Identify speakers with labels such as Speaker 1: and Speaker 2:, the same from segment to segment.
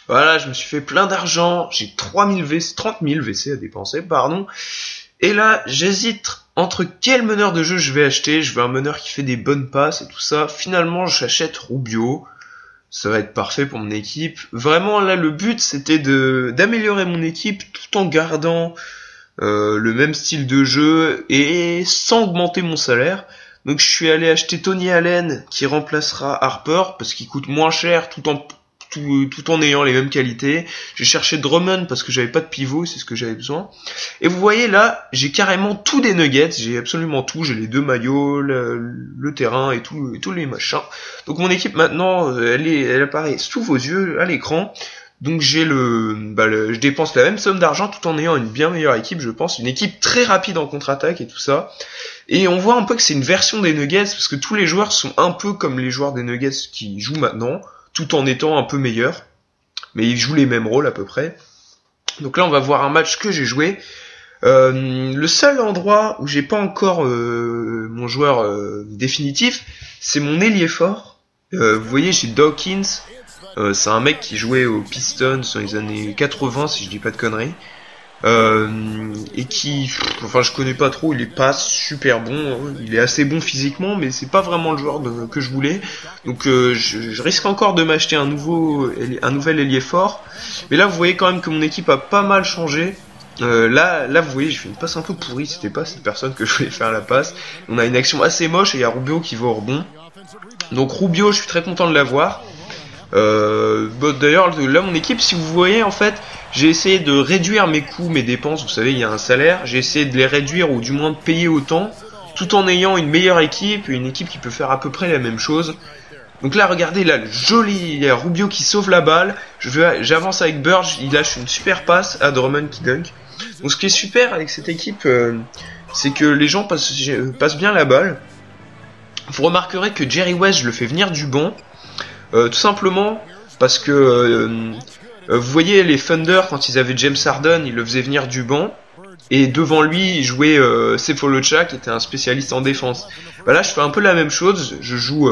Speaker 1: Voilà, je me suis fait plein d'argent, j'ai 30 000 WC à dépenser, pardon. Et là, j'hésite entre quel meneur de jeu je vais acheter. Je veux un meneur qui fait des bonnes passes et tout ça. Finalement, j'achète Rubio. Ça va être parfait pour mon équipe. Vraiment, là, le but, c'était d'améliorer mon équipe tout en gardant le même style de jeu et sans augmenter mon salaire. Donc, je suis allé acheter Tony Allen qui remplacera Harper parce qu'il coûte moins cher tout en ayant les mêmes qualités. J'ai cherché Drummond parce que j'avais pas de pivot, c'est ce que j'avais besoin. Et vous voyez là, j'ai carrément tout des Nuggets, j'ai absolument tout, j'ai les 2 maillots, le terrain et tous les machins. Donc mon équipe maintenant, elle apparaît sous vos yeux à l'écran. Donc je dépense la même somme d'argent tout en ayant une bien meilleure équipe, je pense, une équipe très rapide en contre-attaque et tout ça. Et on voit un peu que c'est une version des Nuggets parce que tous les joueurs sont un peu comme les joueurs des Nuggets qui jouent maintenant, tout en étant un peu meilleurs, mais ils jouent les mêmes rôles à peu près. Donc là on va voir un match que j'ai joué. Le seul endroit où j'ai pas encore mon joueur définitif, c'est mon ailier fort. Vous voyez, j'ai Dawkins, c'est un mec qui jouait aux Pistons dans les années 80 si je dis pas de conneries. Et enfin je connais pas trop, il est pas super bon, hein. Il est assez bon physiquement mais c'est pas vraiment le joueur que je voulais, donc je risque encore de m'acheter un nouvel ailier fort, mais là vous voyez quand même que mon équipe a pas mal changé. Là vous voyez j'ai fait une passe un peu pourrie, c'était pas cette personne que je voulais faire la passe, on a une action assez moche et il y a Rubio qui va au rebond, donc Rubio je suis très content de l'avoir. D'ailleurs là mon équipe, si vous voyez en fait, j'ai essayé de réduire mes coûts, mes dépenses, vous savez il y a un salaire, j'ai essayé de les réduire ou du moins de payer autant, tout en ayant une meilleure équipe, une équipe qui peut faire à peu près la même chose. Donc là regardez là, il y a Rubio qui sauve la balle, j'avance avec Burge, il lâche une super passe à Drummond qui dunk. Donc ce qui est super avec cette équipe, c'est que les gens passent bien la balle. Vous remarquerez que Jerry West je le fais venir du banc. Tout simplement parce que vous voyez les Thunder quand ils avaient James Harden, ils le faisaient venir du banc et devant lui il jouait Sefolosha qui était un spécialiste en défense. Bah là je fais un peu la même chose, je joue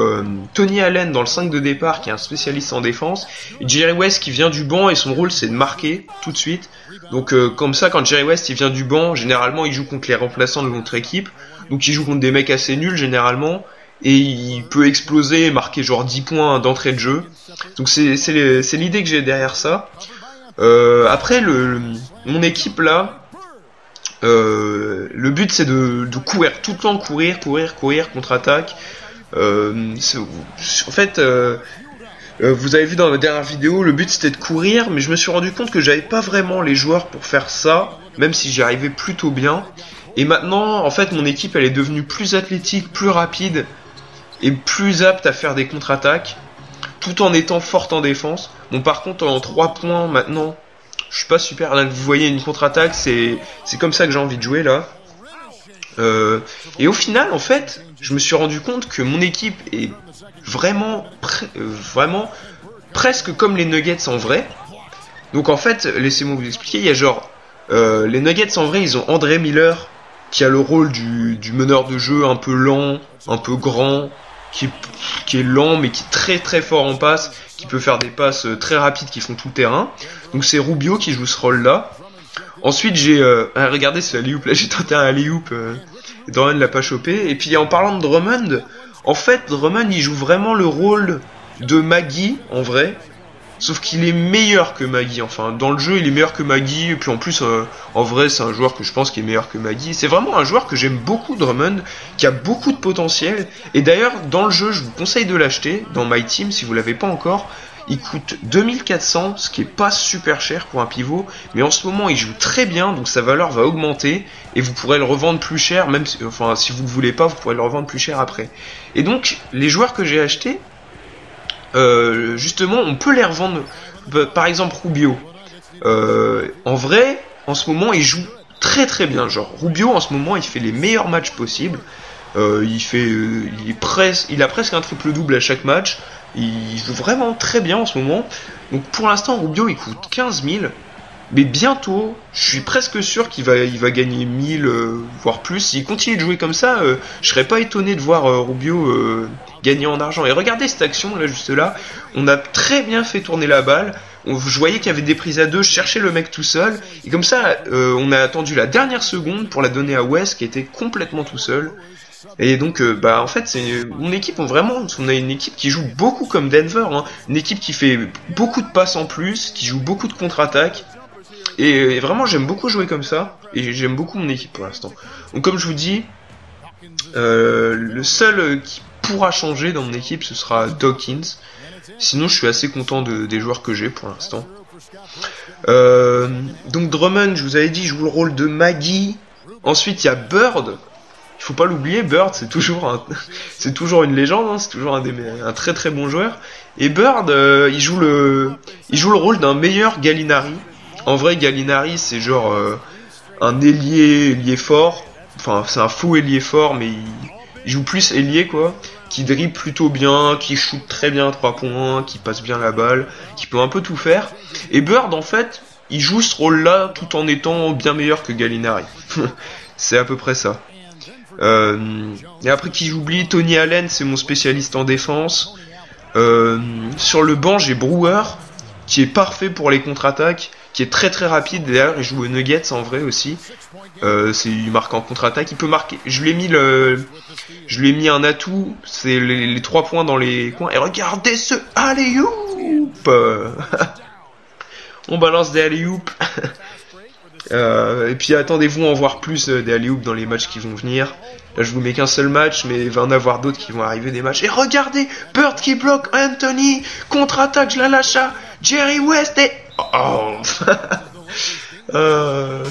Speaker 1: Tony Allen dans le 5 de départ qui est un spécialiste en défense et Jerry West qui vient du banc et son rôle c'est de marquer tout de suite. Donc comme ça quand Jerry West il vient du banc, généralement il joue contre les remplaçants de l'autre équipe, donc il joue contre des mecs assez nuls généralement. Et il peut exploser et marquer genre 10 points d'entrée de jeu. Donc c'est l'idée que j'ai derrière ça. Après mon équipe là, le but c'est de courir, tout le temps courir, contre-attaque. En fait, vous avez vu dans la dernière vidéo, le but c'était de courir, mais je me suis rendu compte que j'avais pas vraiment les joueurs pour faire ça, même si j'y arrivais plutôt bien. Et maintenant, en fait, mon équipe elle est devenue plus athlétique, plus rapide et plus apte à faire des contre-attaques tout en étant forte en défense. Bon par contre en 3 points maintenant je suis pas super, là vous voyez une contre-attaque, c'est comme ça que j'ai envie de jouer là. Et au final en fait je me suis rendu compte que mon équipe est vraiment presque comme les Nuggets en vrai. Donc en fait laissez-moi vous expliquer, il y a genre les Nuggets en vrai ils ont André Miller qui a le rôle du meneur de jeu un peu lent, un peu grand, qui est lent mais qui est très très fort en passe, qui peut faire des passes très rapides qui font tout le terrain. Donc c'est Rubio qui joue ce rôle là. Ensuite j'ai regardez ce alley-oop là, j'ai tenté un alley-oop et Drummond l'a pas chopé. Et puis en parlant de Drummond, en fait Drummond il joue vraiment le rôle de Maggie en vrai, sauf qu'il est meilleur que Maggie. Enfin dans le jeu il est meilleur que Maggie, et puis en plus en vrai c'est un joueur que je pense qui est meilleur que Maggie. C'est vraiment un joueur que j'aime beaucoup, Drummond, qui a beaucoup de potentiel. Et d'ailleurs dans le jeu je vous conseille de l'acheter dans My Team si vous l'avez pas encore. Il coûte 2400, ce qui est pas super cher pour un pivot, mais en ce moment il joue très bien, donc sa valeur va augmenter et vous pourrez le revendre plus cher, même si, enfin si vous ne voulez pas, vous pourrez le revendre plus cher après. Et donc les joueurs que j'ai achetés, justement on peut les revendre. Par exemple Rubio, en vrai en ce moment il joue très très bien. Genre Rubio en ce moment il fait les meilleurs matchs possibles. Il a presque un triple double à chaque match. Il joue vraiment très bien en ce moment. Donc pour l'instant Rubio il coûte 15 000. Mais bientôt, je suis presque sûr qu'il va gagner 1000, voire plus. S'il continue de jouer comme ça, je serais pas étonné de voir Rubio gagner en argent. Et regardez cette action là, juste là. On a très bien fait tourner la balle. Je voyais qu'il y avait des prises à deux, je cherchais le mec tout seul. Et comme ça, on a attendu la dernière seconde pour la donner à West qui était complètement tout seul. Et donc, en fait, c'est mon équipe. On a une équipe qui joue beaucoup comme Denver, hein. Une équipe qui fait beaucoup de passes en plus, qui joue beaucoup de contre-attaques. Et vraiment, j'aime beaucoup jouer comme ça. Et j'aime beaucoup mon équipe pour l'instant. Donc, comme je vous dis, le seul qui pourra changer dans mon équipe, ce sera Dawkins. Sinon, je suis assez content des joueurs que j'ai pour l'instant. Donc, Drummond, je vous avais dit, joue le rôle de Maggie. Ensuite, il y a Bird. Il faut pas l'oublier, Bird, c'est toujours une légende, hein, c'est toujours un très très bon joueur. Et Bird, il joue le rôle d'un meilleur Gallinari. En vrai, Gallinari, c'est genre un ailier fort. Enfin, c'est un faux ailier fort, mais il joue plus ailier, quoi. Qui dribble plutôt bien, qui shoot très bien à 3 points, qui passe bien la balle, qui peut un peu tout faire. Et Bird, en fait, il joue ce rôle-là tout en étant bien meilleur que Gallinari. C'est à peu près ça. Et après, qui j'oublie, Tony Allen, c'est mon spécialiste en défense. Sur le banc, j'ai Brewer, qui est parfait pour les contre-attaques, qui est très très rapide. D'ailleurs, il joue aux Nuggets en vrai aussi. Il marque en contre-attaque. Il peut marquer. Je lui ai mis un atout. C'est les 3 points dans les coins. Et regardez ce alley-oop. On balance des alley-oop. Et puis attendez-vous à en voir plus des alley-oop dans les matchs qui vont venir. Là, je vous mets qu'un seul match, mais il va en avoir d'autres qui vont arriver des matchs. Et regardez, Bird qui bloque Anthony, contre-attaque, je la lâche à Jerry West et... Oh.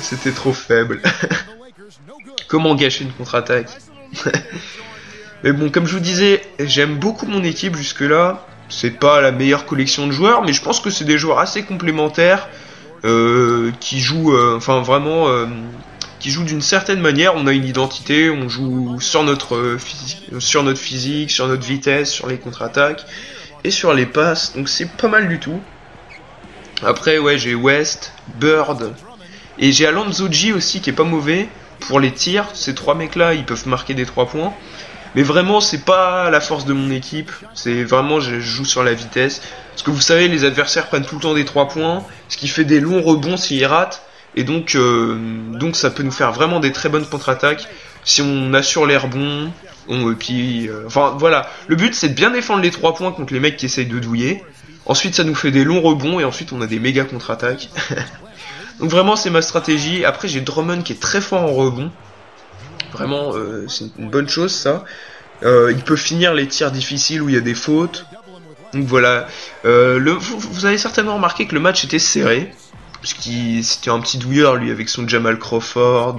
Speaker 1: C'était trop faible. Comment gâcher une contre-attaque? Mais bon, comme je vous disais, j'aime beaucoup mon équipe jusque-là. C'est pas la meilleure collection de joueurs, mais je pense que c'est des joueurs assez complémentaires qui jouent, qui jouent d'une certaine manière. On a une identité, on joue sur notre physique, sur notre vitesse, sur les contre-attaques et sur les passes. Donc c'est pas mal du tout. Après, ouais, j'ai West, Bird et j'ai Alonzo G aussi qui est pas mauvais pour les tirs. Ces 3 mecs-là, ils peuvent marquer des 3 points. Mais vraiment, c'est pas la force de mon équipe. C'est vraiment, je joue sur la vitesse. Parce que vous savez, les adversaires prennent tout le temps des 3 points, ce qui fait des longs rebonds s'ils ratent. Et donc ça peut nous faire vraiment des très bonnes contre-attaques si on assure les rebonds. Enfin voilà, le but c'est de bien défendre les 3 points contre les mecs qui essayent de douiller. Ensuite, ça nous fait des longs rebonds et ensuite on a des méga contre-attaques. Donc vraiment, c'est ma stratégie. Après, j'ai Drummond qui est très fort en rebond. Vraiment, c'est une bonne chose ça. Il peut finir les tirs difficiles où il y a des fautes. Donc voilà. Vous avez certainement remarqué que le match était serré. Parce que c'était un petit douilleur lui avec son Jamal Crawford,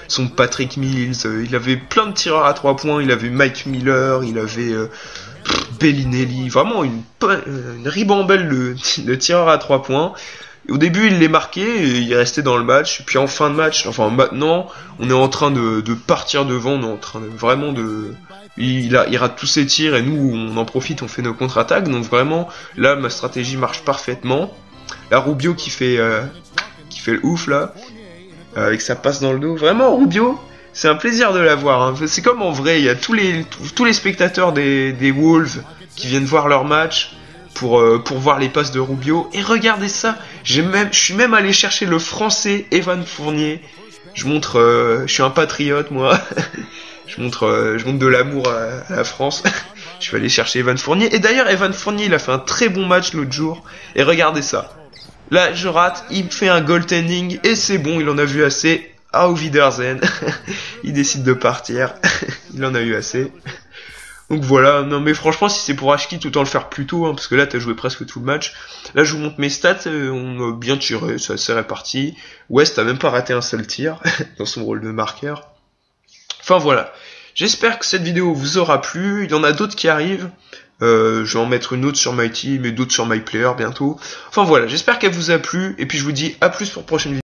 Speaker 1: son Patrick Mills. Il avait plein de tireurs à 3 points. Il avait Mike Miller, il avait Bellinelli. Vraiment une ribambelle de tireurs à 3 points. Au début, il les marquait et il restait dans le match. Et puis en fin de match, enfin maintenant, on est en train de partir devant. On est en train de vraiment de... Il rate tous ses tirs et nous, on en profite, on fait nos contre-attaques. Donc vraiment, là, ma stratégie marche parfaitement. Là, Rubio qui fait le ouf là, avec sa passe dans le dos. Vraiment, Rubio, c'est un plaisir de l'avoir. Hein. C'est comme en vrai, il y a tous les spectateurs des Wolves qui viennent voir leur match. Pour voir les passes de Rubio. Et regardez ça, je suis même allé chercher le français Evan Fournier. Je suis un patriote moi. je montre de l'amour à la France. Je vais aller chercher Evan Fournier. Et d'ailleurs, Evan Fournier, il a fait un très bon match l'autre jour. Et regardez ça. Là, je rate, il me fait un goaltending et c'est bon, il en a vu assez. Auf Wiedersehen. Il décide de partir. Il en a eu assez. Donc voilà, non mais franchement si c'est pour Ashkit autant le faire plus tôt, hein, parce que là t'as joué presque tout le match. Là je vous montre mes stats, on a bien tiré, c'est assez réparti. West a même pas raté un seul tir dans son rôle de marqueur. Enfin voilà, j'espère que cette vidéo vous aura plu, il y en a d'autres qui arrivent. Je vais en mettre une autre sur My Team et d'autres sur My Player bientôt. Enfin voilà, j'espère qu'elle vous a plu, et puis je vous dis à plus pour la prochaine vidéo.